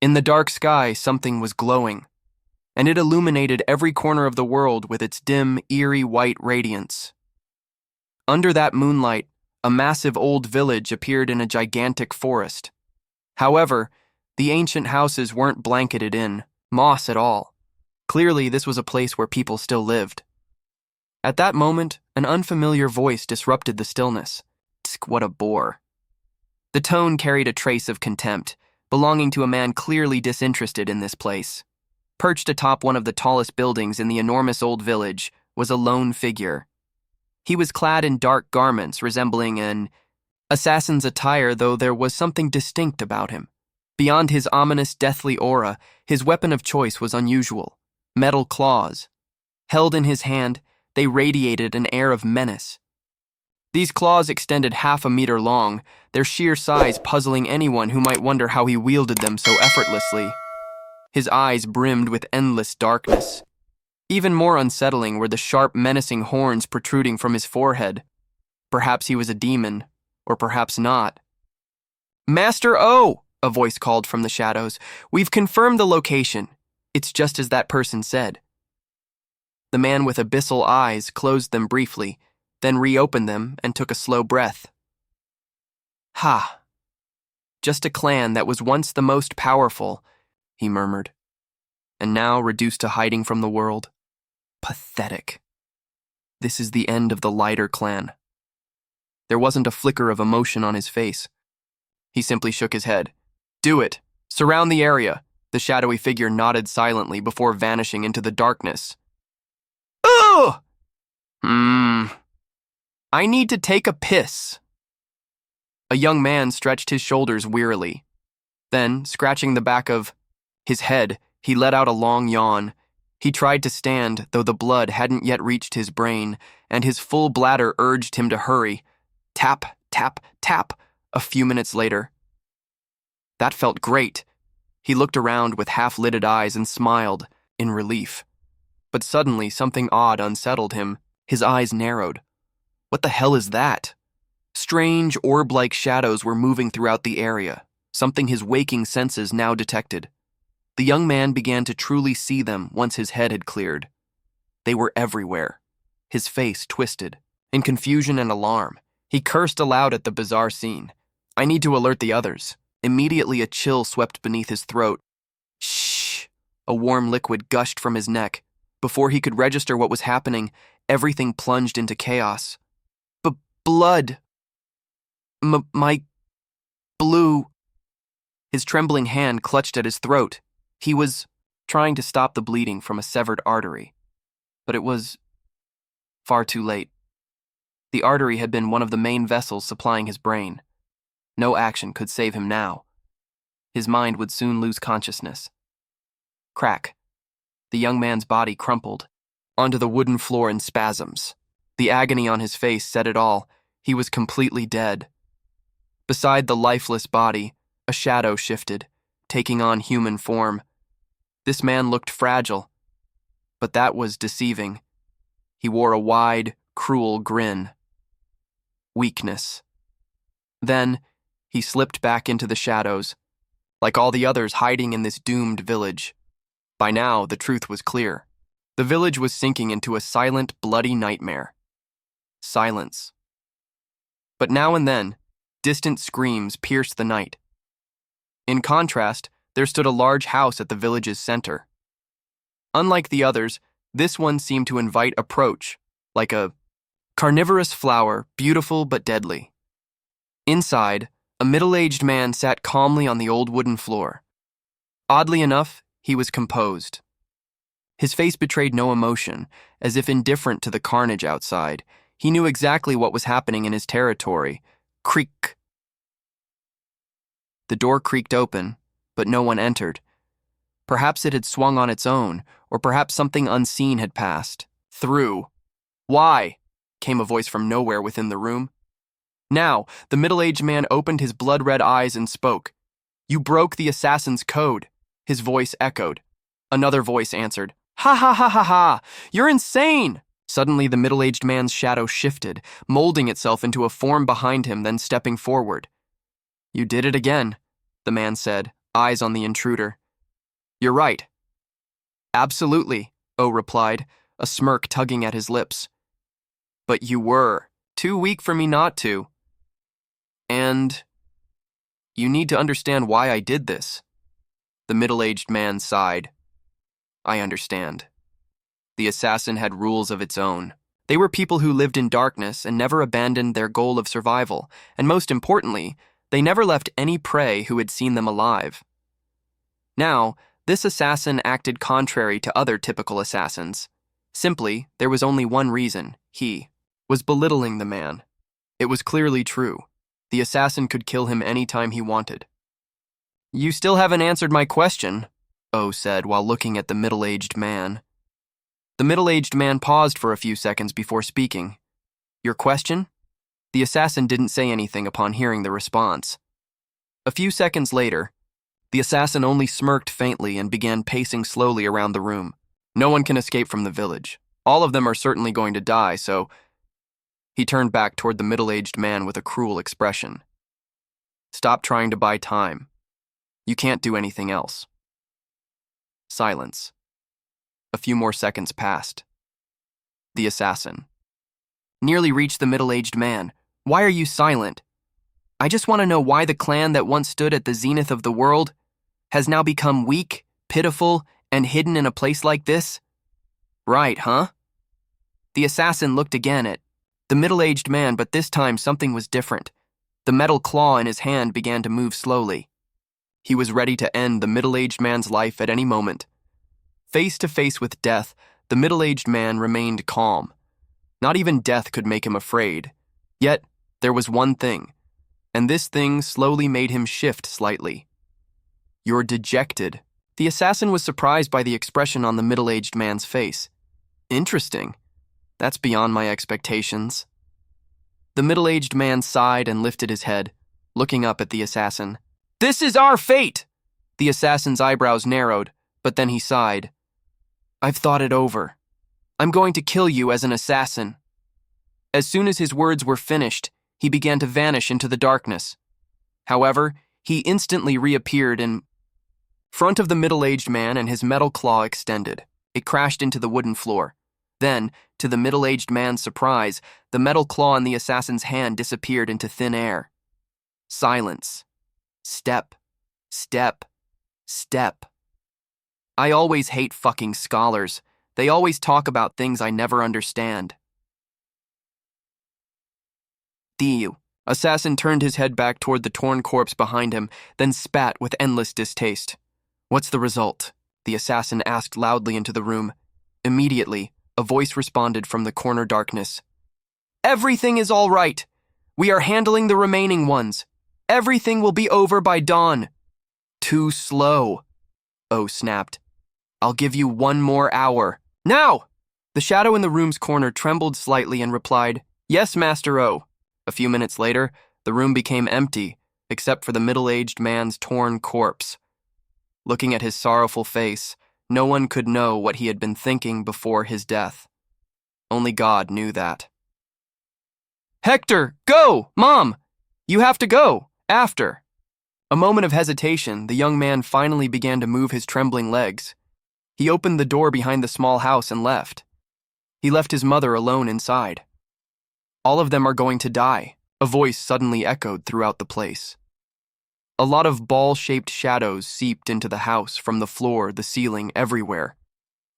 In the dark sky, something was glowing, and it illuminated every corner of the world with its dim, eerie white radiance. Under that moonlight, a massive old village appeared in a gigantic forest. However, the ancient houses weren't blanketed in moss at all. Clearly, this was a place where people still lived. At that moment, an unfamiliar voice disrupted the stillness. Tsk, what a bore. The tone carried a trace of contempt, belonging to a man clearly disinterested in this place. Perched atop one of the tallest buildings in the enormous old village was a lone figure. He was clad in dark garments resembling an assassin's attire, though there was something distinct about him. Beyond his ominous, deathly aura, his weapon of choice was unusual: metal claws. Held in his hand, they radiated an air of menace. These claws extended half a meter long, their sheer size puzzling anyone who might wonder how he wielded them so effortlessly. His eyes brimmed with endless darkness. Even more unsettling were the sharp, menacing horns protruding from his forehead. Perhaps he was a demon, or perhaps not. "Master O!" a voice called from the shadows. "We've confirmed the location. It's just as that person said." The man with abyssal eyes closed them briefly, then reopened them and took a slow breath. "Ha! Just a clan that was once the most powerful," he murmured, "and now reduced to hiding from the world. Pathetic. This is the end of the lighter clan." There wasn't a flicker of emotion on his face. He simply shook his head. "Do it. Surround the area." The shadowy figure nodded silently before vanishing into the darkness. "Ugh! I need to take a piss." A young man stretched his shoulders wearily. Then, scratching the back of his head, he let out a long yawn. He tried to stand, though the blood hadn't yet reached his brain, and his full bladder urged him to hurry. Tap, tap, tap, a few minutes later. That felt great. He looked around with half-lidded eyes and smiled, in relief. But suddenly something odd unsettled him. His eyes narrowed. What the hell is that? Strange, orb-like shadows were moving throughout the area, something his waking senses now detected. The young man began to truly see them once his head had cleared. They were everywhere. His face twisted. In confusion and alarm, he cursed aloud at the bizarre scene. "I need to alert the others." Immediately a chill swept beneath his throat. Shh! A warm liquid gushed from his neck. Before he could register what was happening, everything plunged into chaos. Blood! My blue... His trembling hand clutched at his throat. He was trying to stop the bleeding from a severed artery. But it was far too late. The artery had been one of the main vessels supplying his brain. No action could save him now. His mind would soon lose consciousness. Crack. The young man's body crumpled onto the wooden floor in spasms. The agony on his face said it all. He was completely dead. Beside the lifeless body, a shadow shifted, taking on human form. This man looked fragile, but that was deceiving. He wore a wide, cruel grin. Weakness. Then, he slipped back into the shadows, like all the others hiding in this doomed village. By now, the truth was clear. The village was sinking into a silent, bloody nightmare. Silence. But now and then, distant screams pierced the night. In contrast, there stood a large house at the village's center. Unlike the others, this one seemed to invite approach, like a carnivorous flower, beautiful but deadly. Inside, a middle-aged man sat calmly on the old wooden floor. Oddly enough, he was composed. His face betrayed no emotion, as if indifferent to the carnage outside. He knew exactly what was happening in his territory. Creak. The door creaked open, but no one entered. Perhaps it had swung on its own, or perhaps something unseen had passed through. "Why?" came a voice from nowhere within the room. Now, the middle-aged man opened his blood-red eyes and spoke. "You broke the assassin's code," his voice echoed. Another voice answered. "Ha ha ha ha ha! You're insane!" Suddenly, the middle-aged man's shadow shifted, molding itself into a form behind him, then stepping forward. "You did it again," the man said, eyes on the intruder. "You're right." "Absolutely," O replied, a smirk tugging at his lips. "But you were too weak for me not to. And you need to understand why I did this." The middle-aged man sighed. "I understand." The assassin had rules of its own. They were people who lived in darkness and never abandoned their goal of survival, and most importantly, they never left any prey who had seen them alive. Now, this assassin acted contrary to other typical assassins. Simply, there was only one reason: he was belittling the man. It was clearly true. The assassin could kill him any time he wanted. "You still haven't answered my question," O said while looking at the middle-aged man. The middle-aged man paused for a few seconds before speaking. "Your question?" The assassin didn't say anything upon hearing the response. A few seconds later, the assassin only smirked faintly and began pacing slowly around the room. "No one can escape from the village. All of them are certainly going to die, so..." He turned back toward the middle-aged man with a cruel expression. "Stop trying to buy time. You can't do anything else." Silence. A few more seconds passed. The assassin nearly reached the middle-aged man. "Why are you silent? I just want to know why the clan that once stood at the zenith of the world has now become weak, pitiful, and hidden in a place like this." "Right, huh?" The assassin looked again at the middle-aged man, but this time something was different. The metal claw in his hand began to move slowly. He was ready to end the middle-aged man's life at any moment. Face to face with death, the middle-aged man remained calm. Not even death could make him afraid. Yet, there was one thing, and this thing slowly made him shift slightly. "You're dejected." The assassin was surprised by the expression on the middle-aged man's face. "Interesting. That's beyond my expectations." The middle-aged man sighed and lifted his head, looking up at the assassin. "This is our fate!" The assassin's eyebrows narrowed, but then he sighed. "I've thought it over. I'm going to kill you as an assassin." As soon as his words were finished, he began to vanish into the darkness. However, he instantly reappeared in front of the middle-aged man, and his metal claw extended. It crashed into the wooden floor. Then, to the middle-aged man's surprise, the metal claw in the assassin's hand disappeared into thin air. Silence. Step. Step. Step. I always hate fucking scholars. They always talk about things I never understand. The assassin turned his head back toward the torn corpse behind him, then spat with endless distaste. "What's the result?" the assassin asked loudly into the room. Immediately, a voice responded from the corner darkness. "Everything is all right. We are handling the remaining ones. Everything will be over by dawn." "Too slow," O snapped. "I'll give you 1 more hour. Now!" The shadow in the room's corner trembled slightly and replied, "Yes, Master O." A few minutes later, the room became empty, except for the middle-aged man's torn corpse. Looking at his sorrowful face, no one could know what he had been thinking before his death. Only God knew that. "Hector, go! Mom! You have to go! After!" A moment of hesitation, the young man finally began to move his trembling legs. He opened the door behind the small house and left. He left his mother alone inside. "All of them are going to die," a voice suddenly echoed throughout the place. A lot of ball-shaped shadows seeped into the house from the floor, the ceiling, everywhere.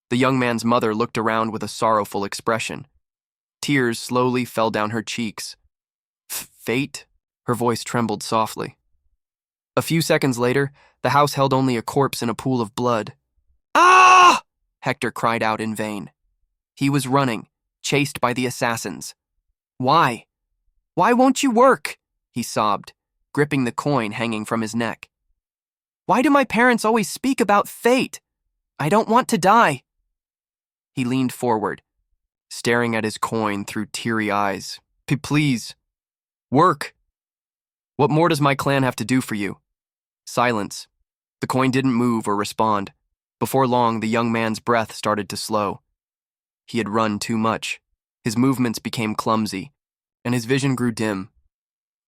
The young man's mother looked around with a sorrowful expression. Tears slowly fell down her cheeks. "Fate?" Her voice trembled softly. A few seconds later, the house held only a corpse in a pool of blood. "Ah!" Hector cried out in vain. He was running, chased by the assassins. "Why? Why won't you work?" he sobbed, gripping the coin hanging from his neck. "Why do my parents always speak about fate? I don't want to die." He leaned forward, staring at his coin through teary eyes. Please, work. What more does my clan have to do for you?" Silence. The coin didn't move or respond. Before long, the young man's breath started to slow. He had run too much. His movements became clumsy, and his vision grew dim.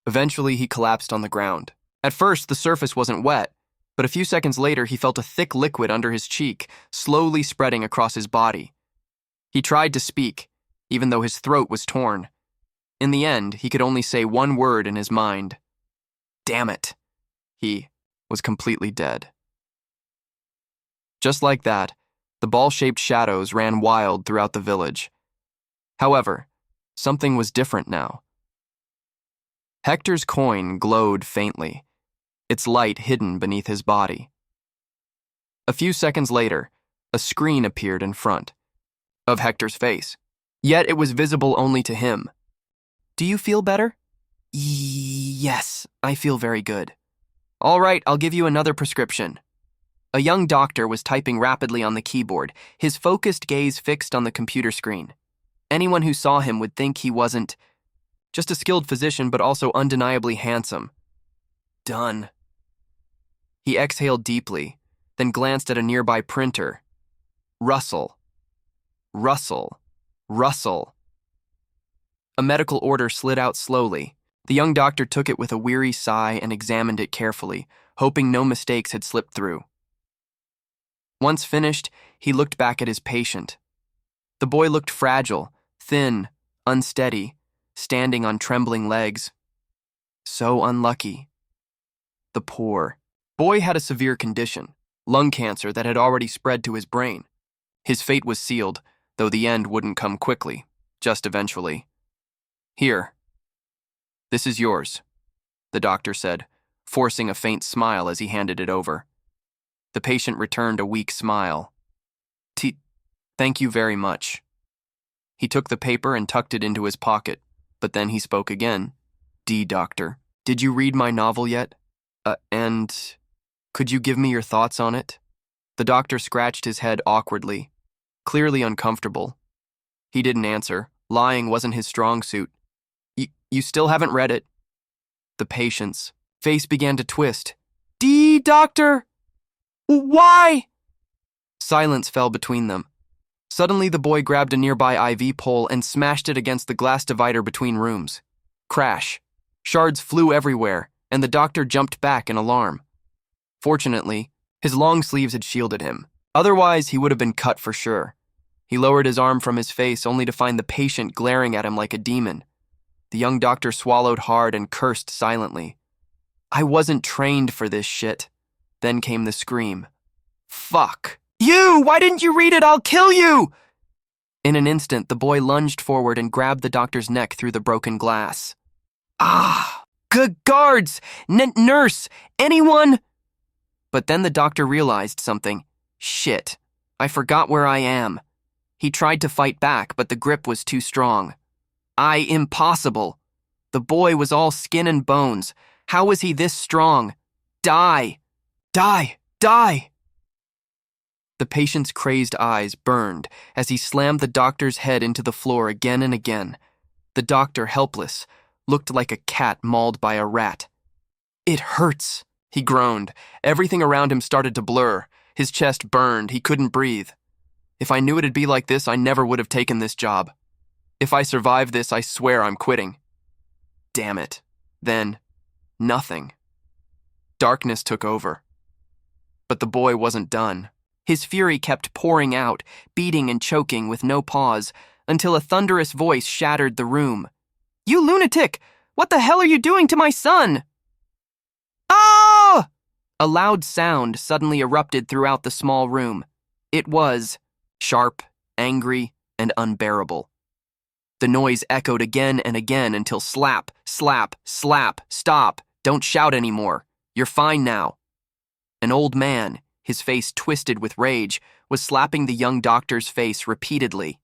Eventually, he collapsed on the ground. At first, the surface wasn't wet, But a few seconds later, he felt a thick liquid under his cheek, slowly spreading across his body. He tried to speak, even though his throat was torn. In the end, he could only say one word in his mind. Damn it. He was completely dead. Just like that, the ball-shaped shadows ran wild throughout the village. However, something was different now. Hector's coin glowed faintly, its light hidden beneath his body. A few seconds later, a screen appeared in front of Hector's face, yet it was visible only to him. Do you feel better? Yes, I feel very good. All right, I'll give you another prescription. A young doctor was typing rapidly on the keyboard, his focused gaze fixed on the computer screen. Anyone who saw him would think he wasn't just a skilled physician, but also undeniably handsome. Done. He exhaled deeply, then glanced at a nearby printer. Rustle. Rustle. Rustle. A medical order slid out slowly. The young doctor took it with a weary sigh and examined it carefully, hoping no mistakes had slipped through. Once finished, he looked back at his patient. The boy looked fragile, thin, unsteady, standing on trembling legs. So unlucky. The poor boy had a severe condition, lung cancer that had already spread to his brain. His fate was sealed, though the end wouldn't come quickly, just eventually. Here. This is yours, the doctor said, forcing a faint smile as he handed it over. The patient returned a weak smile. Thank you very much. He took the paper and tucked it into his pocket, but then he spoke again. Doctor, did you read my novel yet? And could you give me your thoughts on it? The doctor scratched his head awkwardly, clearly uncomfortable. He didn't answer. Lying wasn't his strong suit. You still haven't read it? The patient's face began to twist. Doctor! Why? Silence fell between them. Suddenly, the boy grabbed a nearby IV pole and smashed it against the glass divider between rooms. Crash. Shards flew everywhere, and the doctor jumped back in alarm. Fortunately, his long sleeves had shielded him. Otherwise, he would have been cut for sure. He lowered his arm from his face only to find the patient glaring at him like a demon. The young doctor swallowed hard and cursed silently. I wasn't trained for this shit. Then came the scream. Fuck. You! Why didn't you read it? I'll kill you! In an instant, the boy lunged forward and grabbed the doctor's neck through the broken glass. Ah! Good guards! Nurse! Anyone? But then the doctor realized something. Shit. I forgot where I am. He tried to fight back, but the grip was too strong. Impossible. The boy was all skin and bones. How was he this strong? Die! Die! Die! The patient's crazed eyes burned as he slammed the doctor's head into the floor again and again. The doctor, helpless, looked like a cat mauled by a rat. It hurts, he groaned. Everything around him started to blur. His chest burned. He couldn't breathe. If I knew it'd be like this, I never would have taken this job. If I survive this, I swear I'm quitting. Damn it. Then, nothing. Darkness took over. But the boy wasn't done. His fury kept pouring out, beating and choking with no pause, until a thunderous voice shattered the room. You lunatic! What the hell are you doing to my son? Ah! A loud sound suddenly erupted throughout the small room. It was sharp, angry, and unbearable. The noise echoed again and again until slap, slap, slap, stop, don't shout anymore. You're fine now. An old man, his face twisted with rage, was slapping the young doctor's face repeatedly.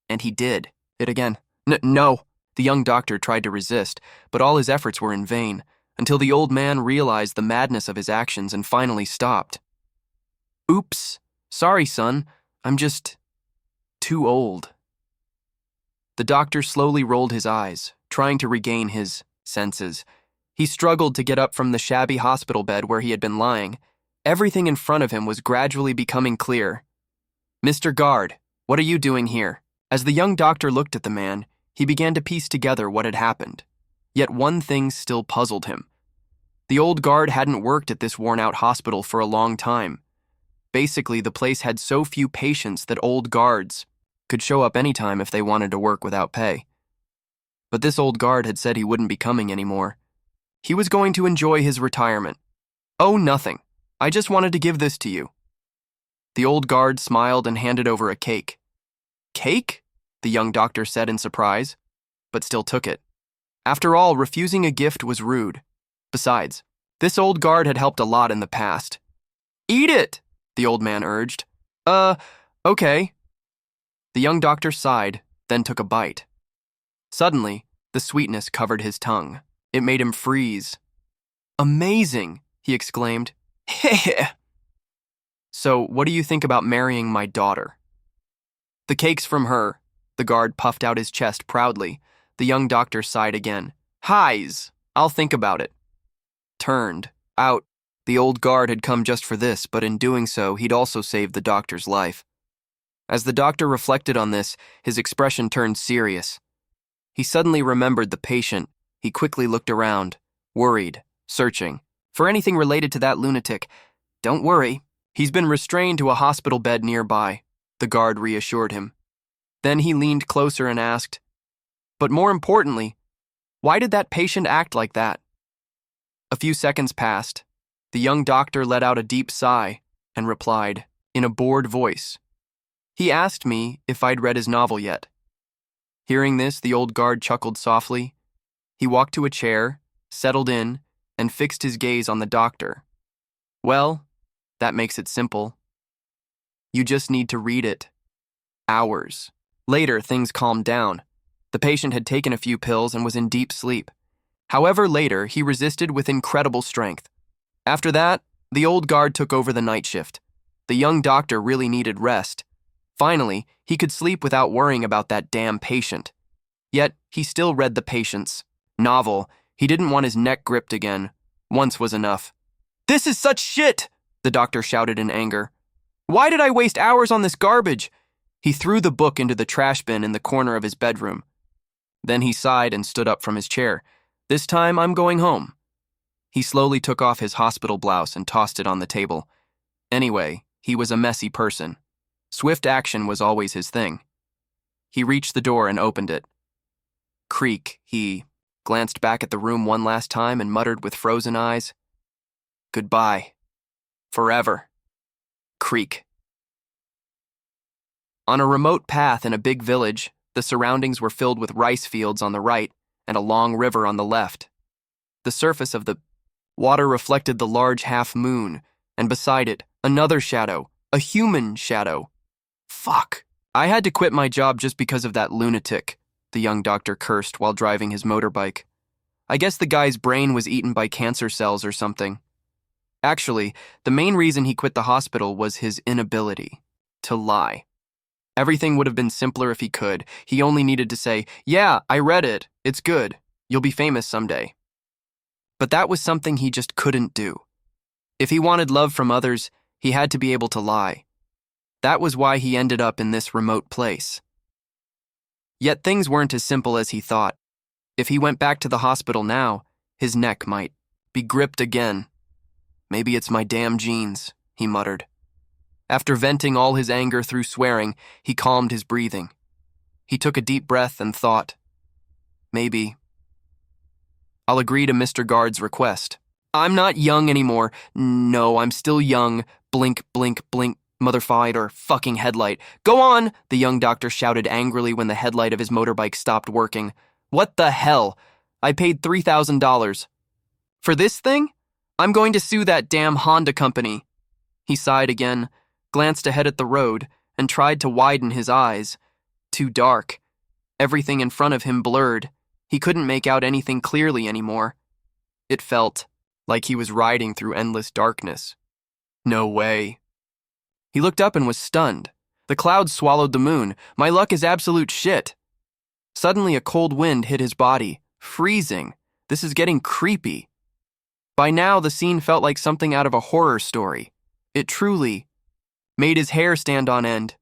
And he did it again. No. The young doctor tried to resist, but all his efforts were in vain, until the old man realized the madness of his actions and finally stopped. Oops. Sorry, son. I'm just too old. The doctor slowly rolled his eyes, trying to regain his senses. He struggled to get up from the shabby hospital bed where he had been lying. Everything in front of him was gradually becoming clear. Mr. Guard, what are you doing here? As the young doctor looked at the man, he began to piece together what had happened. Yet one thing still puzzled him. The old guard hadn't worked at this worn-out hospital for a long time. Basically, the place had so few patients that old guards could show up anytime if they wanted to work without pay. But this old guard had said he wouldn't be coming anymore. He was going to enjoy his retirement. "Oh, nothing. I just wanted to give this to you." The old guard smiled and handed over a cake. "Cake?" the young doctor said in surprise, but still took it. After all, refusing a gift was rude. Besides, this old guard had helped a lot in the past. "Eat it!" the old man urged. Okay." The young doctor sighed, then took a bite. Suddenly, the sweetness covered his tongue. It made him freeze. "Amazing!" he exclaimed. "Heh." "So, what do you think about marrying my daughter?" "The cake's from her." The guard puffed out his chest proudly. The young doctor sighed again. "Highs! I'll think about it." Turned out, the old guard had come just for this, but in doing so, he'd also saved the doctor's life. As the doctor reflected on this, his expression turned serious. He suddenly remembered the patient. He quickly looked around, worried, searching for anything related to that lunatic. "Don't worry, he's been restrained to a hospital bed nearby," the guard reassured him. Then he leaned closer and asked, "But more importantly, why did that patient act like that?" A few seconds passed. The young doctor let out a deep sigh and replied, in a bored voice, "He asked me if I'd read his novel yet." Hearing this, the old guard chuckled softly. He walked to a chair, settled in, and fixed his gaze on the doctor. "Well, that makes it simple. You just need to read it." Hours later, things calmed down. The patient had taken a few pills and was in deep sleep. However, later, he resisted with incredible strength. After that, the old guard took over the night shift. The young doctor really needed rest. Finally, he could sleep without worrying about that damn patient. Yet, he still read the patient's novel. He didn't want his neck gripped again. Once was enough. "This is such shit!" the doctor shouted in anger. "Why did I waste hours on this garbage?" He threw the book into the trash bin in the corner of his bedroom. Then he sighed and stood up from his chair. "This time, I'm going home." He slowly took off his hospital blouse and tossed it on the table. Anyway, he was a messy person. Swift action was always his thing. He reached the door and opened it. Creak, he glanced back at the room one last time and muttered with frozen eyes, "Goodbye. Forever." Creak. On a remote path in a big village, the surroundings were filled with rice fields on the right and a long river on the left. The surface of the water reflected the large half-moon, and beside it, another shadow, a human shadow. Fuck. I had to quit my job just because of that lunatic, the young doctor cursed while driving his motorbike. I guess the guy's brain was eaten by cancer cells or something. Actually, the main reason he quit the hospital was his inability to lie. Everything would have been simpler if he could. He only needed to say, "Yeah, I read it. It's good. You'll be famous someday." But that was something he just couldn't do. If he wanted love from others, he had to be able to lie. That was why he ended up in this remote place. Yet things weren't as simple as he thought. If he went back to the hospital now, his neck might be gripped again. "Maybe it's my damn genes," he muttered. After venting all his anger through swearing, he calmed his breathing. He took a deep breath and thought, "Maybe I'll agree to Mr. Guard's request. I'm not young anymore. No, I'm still young. Blink, blink, blink, motherfied fucking headlight. Go on!" the young doctor shouted angrily when the headlight of his motorbike stopped working. "What the hell? I paid $3,000. For this thing? I'm going to sue that damn Honda company." He sighed again, glanced ahead at the road, and tried to widen his eyes. Too dark. Everything in front of him blurred. He couldn't make out anything clearly anymore. It felt like he was riding through endless darkness. No way. He looked up and was stunned. The clouds swallowed the moon. My luck is absolute shit. Suddenly a cold wind hit his body. Freezing. This is getting creepy. By now the scene felt like something out of a horror story. It truly made his hair stand on end.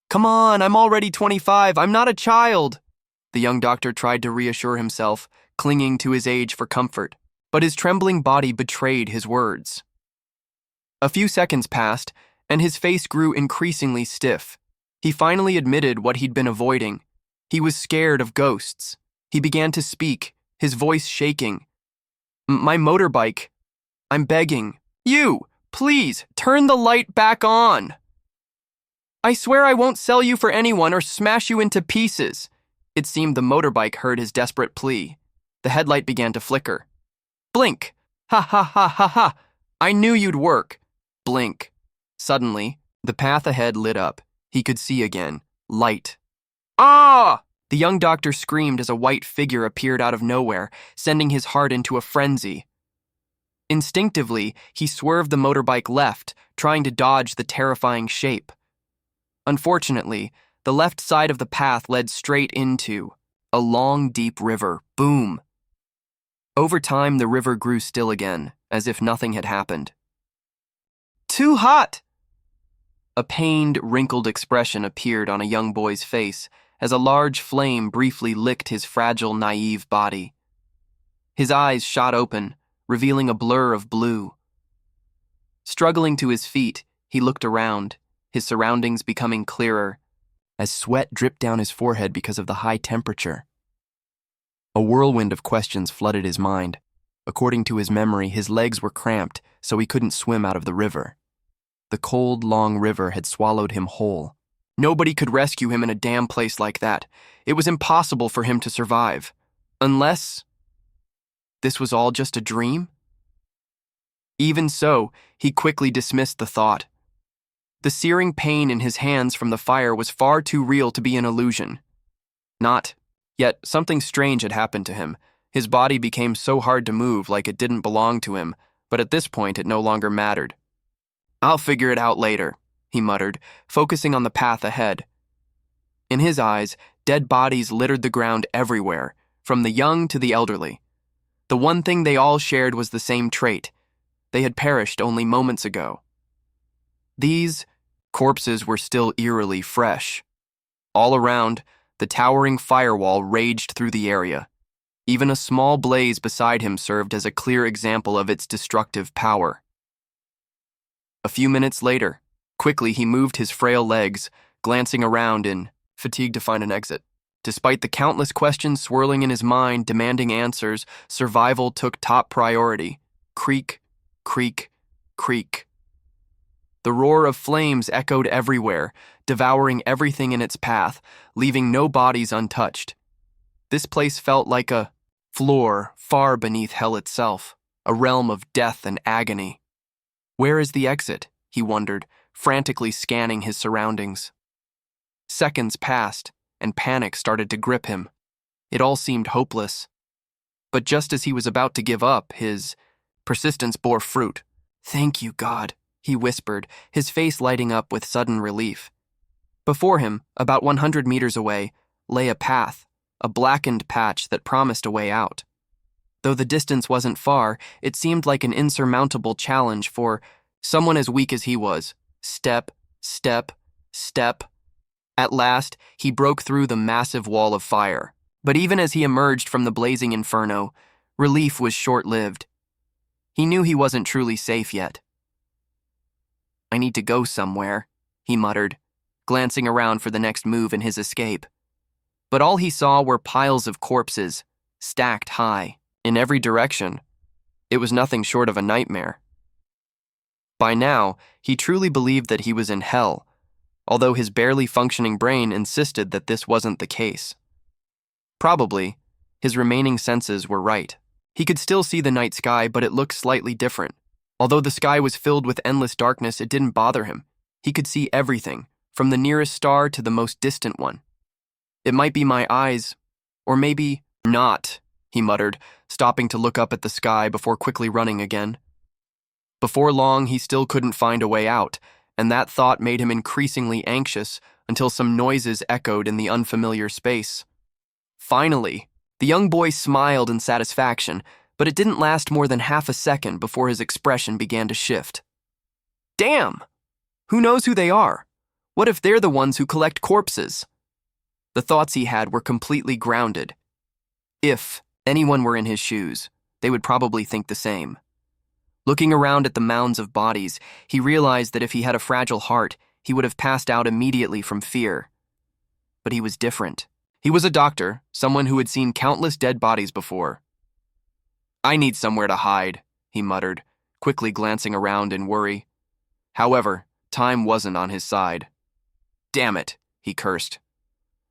"Come on, I'm already 25. I'm not a child." The young doctor tried to reassure himself, clinging to his age for comfort. but his trembling body betrayed his words. A few seconds passed, and his face grew increasingly stiff. He finally admitted what he'd been avoiding. He was scared of ghosts. He began to speak, his voice shaking. "My motorbike. I'm begging. You, please, turn the light back on. I swear I won't sell you for anyone or smash you into pieces." It seemed the motorbike heard his desperate plea. The headlight began to flicker. Blink. Ha ha ha ha ha. I knew you'd work. Blink. Suddenly, the path ahead lit up. He could see again. Light. Ah! The young doctor screamed as a white figure appeared out of nowhere, sending his heart into a frenzy. Instinctively, he swerved the motorbike left, trying to dodge the terrifying shape. Unfortunately, the left side of the path led straight into a long, deep river. Boom! Over time, the river grew still again, as if nothing had happened. Too hot! A pained, wrinkled expression appeared on a young boy's face as a large flame briefly licked his fragile, naive body. His eyes shot open, revealing a blur of blue. Struggling to his feet, he looked around, his surroundings becoming clearer, as sweat dripped down his forehead because of the high temperature. A whirlwind of questions flooded his mind. According to his memory, his legs were cramped, so he couldn't swim out of the river. The cold, long river had swallowed him whole. Nobody could rescue him in a damn place like that. It was impossible for him to survive. Unless this was all just a dream? Even so, he quickly dismissed the thought. The searing pain in his hands from the fire was far too real to be an illusion. Yet something strange had happened to him. His body became so hard to move, like it didn't belong to him, but at this point it no longer mattered. "I'll figure it out later," he muttered, focusing on the path ahead. In his eyes, dead bodies littered the ground everywhere, from the young to the elderly. The one thing they all shared was the same trait. They had perished only moments ago. These corpses were still eerily fresh. All around, the towering firewall raged through the area. Even a small blaze beside him served as a clear example of its destructive power. A few minutes later, quickly he moved his frail legs, glancing around in fatigue to find an exit. Despite the countless questions swirling in his mind, demanding answers, survival took top priority. Creak, creak, creak. The roar of flames echoed everywhere, devouring everything in its path, leaving no bodies untouched. This place felt like a floor far beneath hell itself, a realm of death and agony. Where is the exit? He wondered, frantically scanning his surroundings. Seconds passed, and panic started to grip him. It all seemed hopeless. But just as he was about to give up, his persistence bore fruit. "Thank you, God," he whispered, his face lighting up with sudden relief. Before him, about 100 meters away, lay a path, a blackened patch that promised a way out. Though the distance wasn't far, it seemed like an insurmountable challenge for someone as weak as he was. Step, step, step. At last, he broke through the massive wall of fire. But even as he emerged from the blazing inferno, relief was short-lived. He knew he wasn't truly safe yet. "I need to go somewhere," he muttered, glancing around for the next move in his escape. But all he saw were piles of corpses, stacked high, in every direction. It was nothing short of a nightmare. By now, he truly believed that he was in hell, although his barely functioning brain insisted that this wasn't the case. Probably, his remaining senses were right. He could still see the night sky, but it looked slightly different. Although the sky was filled with endless darkness, it didn't bother him. He could see everything, from the nearest star to the most distant one. "It might be my eyes, or maybe not," he muttered, stopping to look up at the sky before quickly running again. Before long, he still couldn't find a way out, and that thought made him increasingly anxious until some noises echoed in the unfamiliar space. Finally, the young boy smiled in satisfaction, but it didn't last more than half a second before his expression began to shift. "Damn! Who knows who they are? What if they're the ones who collect corpses?" The thoughts he had were completely grounded. If anyone were in his shoes, they would probably think the same. Looking around at the mounds of bodies, he realized that if he had a fragile heart, he would have passed out immediately from fear. But he was different. He was a doctor, someone who had seen countless dead bodies before. "I need somewhere to hide," he muttered, quickly glancing around in worry. However, time wasn't on his side. "Damn it," he cursed.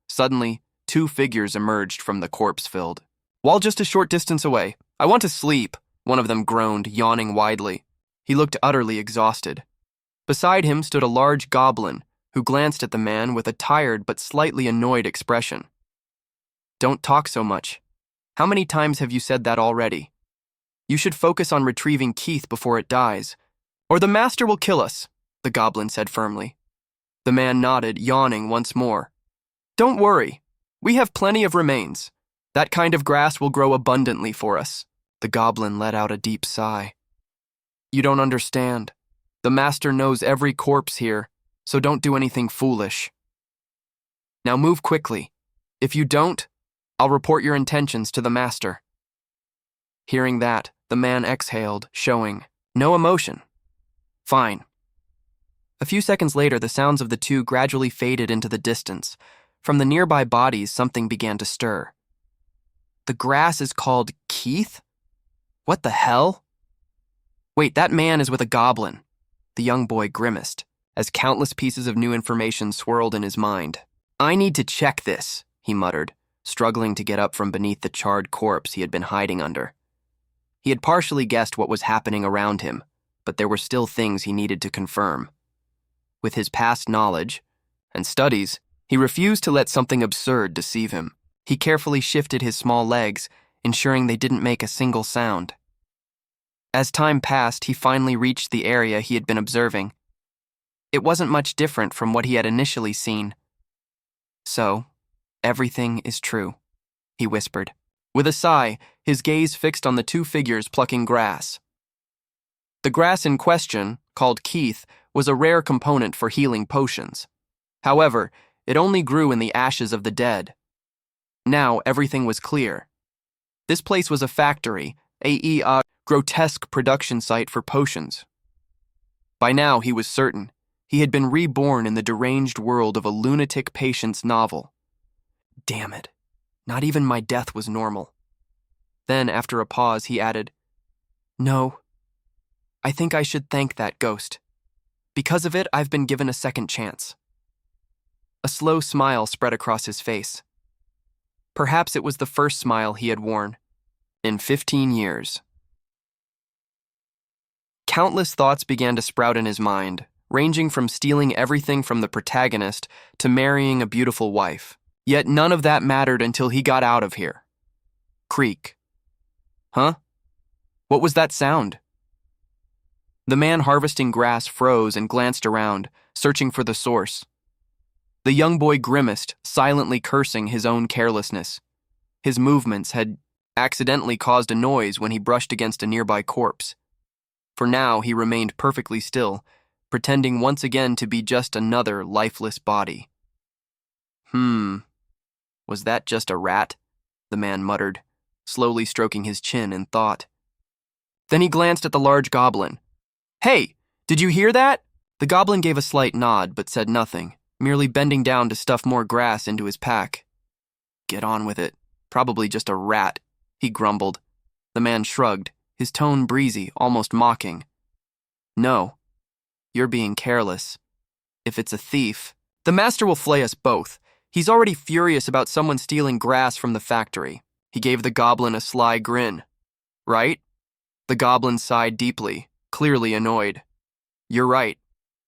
Suddenly, two figures emerged from the corpse-filled. "While just a short distance away, I want to sleep," one of them groaned, yawning widely. He looked utterly exhausted. Beside him stood a large goblin, who glanced at the man with a tired but slightly annoyed expression. "Don't talk so much. How many times have you said that already? You should focus on retrieving Keith before it dies, or the master will kill us," the goblin said firmly. The man nodded, yawning once more. "Don't worry. We have plenty of remains. That kind of grass will grow abundantly for us." The goblin let out a deep sigh. "You don't understand. The master knows every corpse here, so don't do anything foolish. Now move quickly. If you don't, I'll report your intentions to the master." Hearing that, the man exhaled, showing no emotion. "Fine." A few seconds later, the sounds of the two gradually faded into the distance. From the nearby bodies, something began to stir. "The grass is called Keith? What the hell? Wait, that man is with a goblin." The young boy grimaced, as countless pieces of new information swirled in his mind. "I need to check this," he muttered, struggling to get up from beneath the charred corpse he had been hiding under. He had partially guessed what was happening around him, but there were still things he needed to confirm. With his past knowledge and studies, he refused to let something absurd deceive him. He carefully shifted his small legs, ensuring they didn't make a single sound. As time passed, he finally reached the area he had been observing. It wasn't much different from what he had initially seen. "So, everything is true," he whispered. With a sigh, his gaze fixed on the two figures plucking grass. The grass in question, called Keith, was a rare component for healing potions. However, it only grew in the ashes of the dead. Now everything was clear. This place was a factory, a grotesque production site for potions. By now, he was certain, he had been reborn in the deranged world of a lunatic patient's novel. Damn it, not even my death was normal. Then, after a pause, he added, "No, I think I should thank that ghost. Because of it, I've been given a second chance." A slow smile spread across his face. Perhaps it was the first smile he had worn in 15 years. Countless thoughts began to sprout in his mind, ranging from stealing everything from the protagonist to marrying a beautiful wife. Yet none of that mattered until he got out of here. Creak. Huh? What was that sound? The man harvesting grass froze and glanced around, searching for the source. The young boy grimaced, silently cursing his own carelessness. His movements had accidentally caused a noise when he brushed against a nearby corpse. For now, he remained perfectly still, pretending once again to be just another lifeless body. Was that just a rat? The man muttered, slowly stroking his chin in thought. Then he glanced at the large goblin. "Hey, did you hear that?" The goblin gave a slight nod but said nothing, merely bending down to stuff more grass into his pack. "Get on with it. Probably just a rat," he grumbled. The man shrugged, his tone breezy, almost mocking. "No, you're being careless. If it's a thief, the master will flay us both. He's already furious about someone stealing grass from the factory." He gave the goblin a sly grin. "Right?" The goblin sighed deeply, clearly annoyed. "You're right."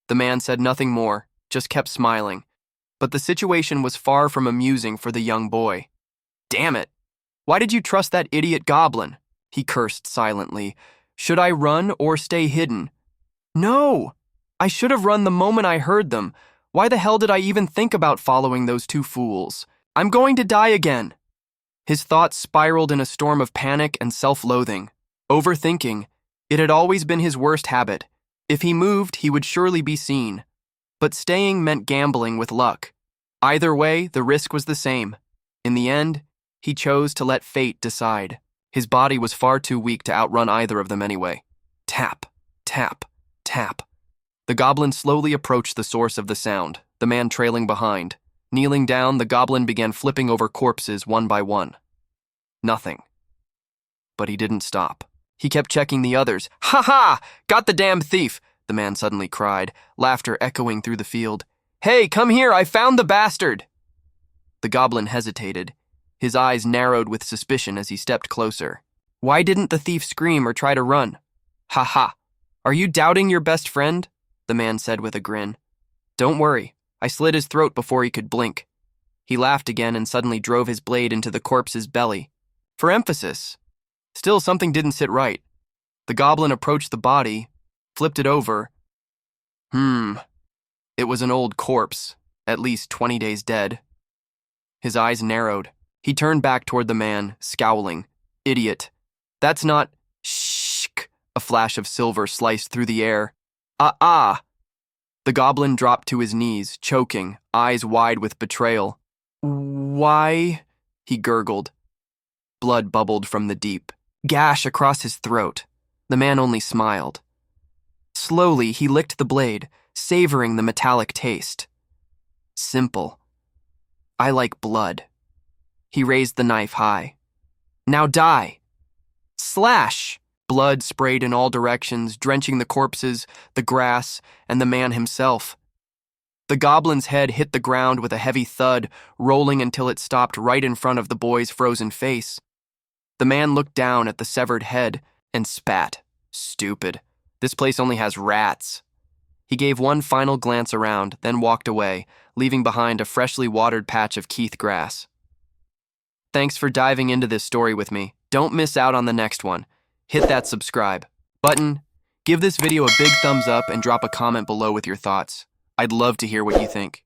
The man said nothing more, just kept smiling. But the situation was far from amusing for the young boy. "Damn it! Why did you trust that idiot goblin?" He cursed silently. "Should I run or stay hidden?" "No! I should have run the moment I heard them. Why the hell did I even think about following those two fools? I'm going to die again." His thoughts spiraled in a storm of panic and self-loathing. Overthinking. It had always been his worst habit. If he moved, he would surely be seen. But staying meant gambling with luck. Either way, the risk was the same. In the end, he chose to let fate decide. His body was far too weak to outrun either of them anyway. Tap, tap, tap. The goblin slowly approached the source of the sound, the man trailing behind. Kneeling down, the goblin began flipping over corpses one by one. Nothing. But he didn't stop. He kept checking the others. "Ha ha! Got the damn thief!" the man suddenly cried, laughter echoing through the field. "Hey, come here! I found the bastard!" The goblin hesitated. His eyes narrowed with suspicion as he stepped closer. Why didn't the thief scream or try to run? "Ha ha! Are you doubting your best friend?" the man said with a grin. "Don't worry. I slit his throat before he could blink." He laughed again and suddenly drove his blade into the corpse's belly. For emphasis. Still, something didn't sit right. The goblin approached the body, flipped it over. It was an old corpse, at least 20 days dead. His eyes narrowed. He turned back toward the man, scowling. "Idiot. That's not..." Shh! A flash of silver sliced through the air. Ah! The goblin dropped to his knees, choking, eyes wide with betrayal. "Why?" he gurgled. Blood bubbled from the deep gash across his throat. The man only smiled. Slowly, he licked the blade, savoring the metallic taste. Simple. I like blood. He raised the knife high. "Now die!" Slash! Blood sprayed in all directions, drenching the corpses, the grass, and the man himself. The goblin's head hit the ground with a heavy thud, rolling until it stopped right in front of the boy's frozen face. The man looked down at the severed head and spat. "Stupid. This place only has rats." He gave one final glance around, then walked away, leaving behind a freshly watered patch of Keith grass. Thanks for diving into this story with me. Don't miss out on the next one. Hit that subscribe button, give this video a big thumbs up, and drop a comment below with your thoughts. I'd love to hear what you think.